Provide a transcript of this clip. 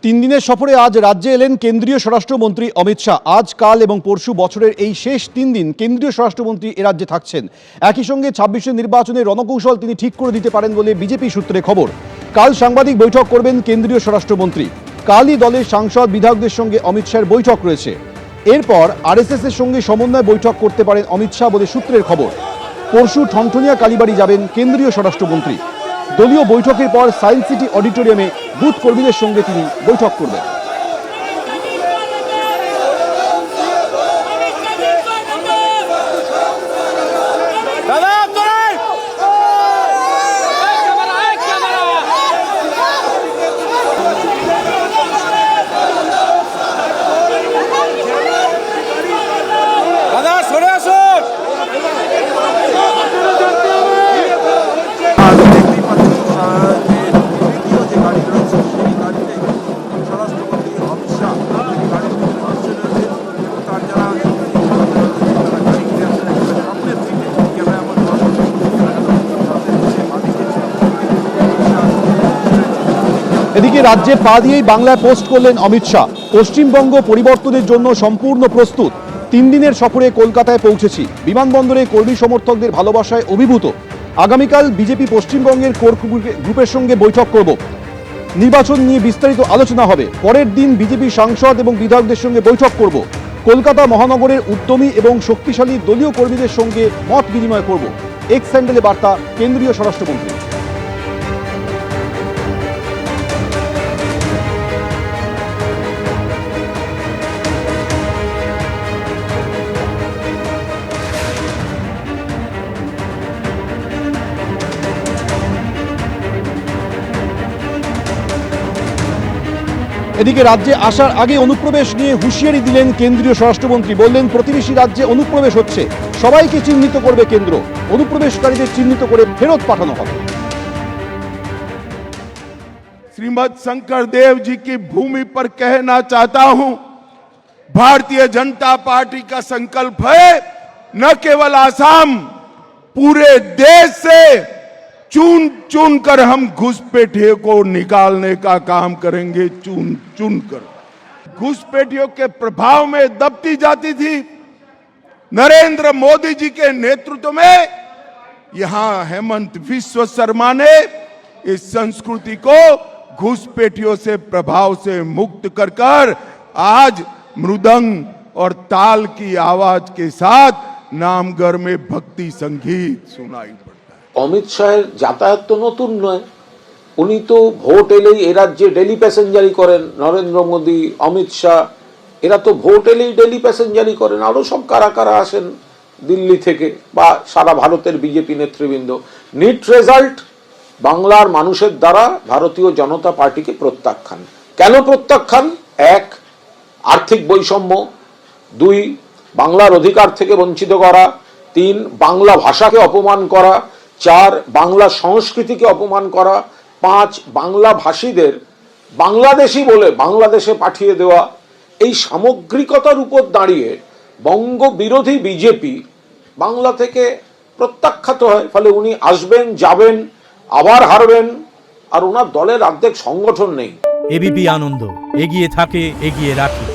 তিন দিনের সফরে আজ রাজ্যে এলেন কেন্দ্রীয় স্বরাষ্ট্রমন্ত্রী অমিত শাহ। আজ কাল এবং পরশু বছরের এই শেষ ৩ দিন কেন্দ্রীয় স্বরাষ্ট্রমন্ত্রী এ রাজ্যে থাকছেন। একই সঙ্গে ২৬শে নির্বাচনের রণকৌশল তিনি ঠিক করে দিতে পারেন বলে বিজেপি সূত্রে খবর। কাল সাংবাদিক বৈঠক করবেন কেন্দ্রীয় স্বরাষ্ট্রমন্ত্রী। কালই দলের সাংসদ বিধায়কদের সঙ্গে অমিত শাহের বৈঠক রয়েছে। এরপর আরএসএস এর সঙ্গে সমন্বয় বৈঠক করতে পারেন অমিত শাহ বলে সূত্রের খবর। পরশু ঠনঠনিয়া কালীবাড়ি যাবেন কেন্দ্রীয় স্বরাষ্ট্রমন্ত্রী। দলীয় বৈঠকের পর সায়েন্স সিটি অডিটোরিয়ামে বুথ কর্মীদের সঙ্গে তিনি বৈঠক করবেন। এদিকে রাজ্যে পা দিয়েই বাংলায় পোস্ট করলেন অমিত শাহ। পশ্চিমবঙ্গ পরিবর্তনের জন্য সম্পূর্ণ প্রস্তুত। ৩ দিনের সফরে কলকাতায় পৌঁছেছি। বিমানবন্দরে কর্মী সমর্থকদের ভালোবাসায় অভিভূত। আগামীকাল বিজেপি পশ্চিমবঙ্গের কোর গ্রুপের সঙ্গে বৈঠক করব। নির্বাচন নিয়ে বিস্তারিত আলোচনা হবে। পরের দিন বিজেপি সাংসদ এবং বিধায়কদের সঙ্গে বৈঠক করব। কলকাতা মহানগরের উদ্যমী এবং শক্তিশালী দলীয় কর্মীদের সঙ্গে মত বিনিময় করব। এক্স হ্যান্ডেলে বার্তা কেন্দ্রীয় স্বরাষ্ট্রমন্ত্রী। এদিকে রাজ্যে আসার আগে অনুপ্রবেশ নিয়ে হুঁশিয়ারি দিলেন কেন্দ্রীয় স্বরাষ্ট্রমন্ত্রী। বললেন, প্রতিবেশী রাজ্যে অনুপ্রবেশ হচ্ছে, সবাইকে চিহ্নিত করবে কেন্দ্র। অনুপ্রবেশকারীদের চিহ্নিত করে ফেরত পাঠানো হবে। श्रीमद शंकर देव जी की भूमि पर कहना चाहता हूं, भारतीय जनता पार्टी का संकल्प है न केवल आसाम, पूरे देश से चुन चुन कर हम घुसपैठियों को निकालने का काम करेंगे। चुन चुन कर घुसपैठियों के प्रभाव में दबती जाती थी। नरेंद्र मोदी जी के नेतृत्व में यहां हेमंत विश्व शर्मा ने इस संस्कृति को घुसपैठियों से प्रभाव से मुक्त कर कर आज मृदंग और ताल की आवाज के साथ नामगढ़ में भक्ति संगीत सुनाई पड़ता है। অমিত শাহের যাতায়াত তো নতুন নয়। উনি তো ভোট এলেই এ রাজ্যে ডেলি প্যাসেঞ্জারি করেন। নরেন্দ্র মোদী, অমিত শাহ এরা তো ভোট এলেই ডেলি প্যাসেঞ্জারি করেন। আরো সব কারা কারা আসেন দিল্লি থেকে বা সারা ভারতের বিজেপি নেতৃবৃন্দ। নিট রেজাল্ট, বাংলার মানুষের দ্বারা ভারতীয় জনতা পার্টিকে প্রত্যাখ্যান। কেন প্রত্যাখ্যান? ১, আর্থিক বৈষম্য। ২, বাংলার অধিকার থেকে বঞ্চিত করা। ৩, বাংলা ভাষাকে অপমান করা। ৪, বাংলা সংস্কৃতিকে অপমান করা। ৫, বাংলা ভাষীদের বাংলাদেশি বলে বাংলাদেশে পাঠিয়ে দেওয়া। এই সামগ্রিকতার উপর দাঁড়িয়ে বঙ্গ বিরোধী বিজেপি বাংলা থেকে প্রত্যাখ্যাত হয়। ফলে উনি আসবেন, যাবেন, আবার হারবেন, আর ওনার দলের অর্ধেক সংগঠন নেই। এবিপি আনন্দ, এগিয়ে থাকে, এগিয়ে রাখে।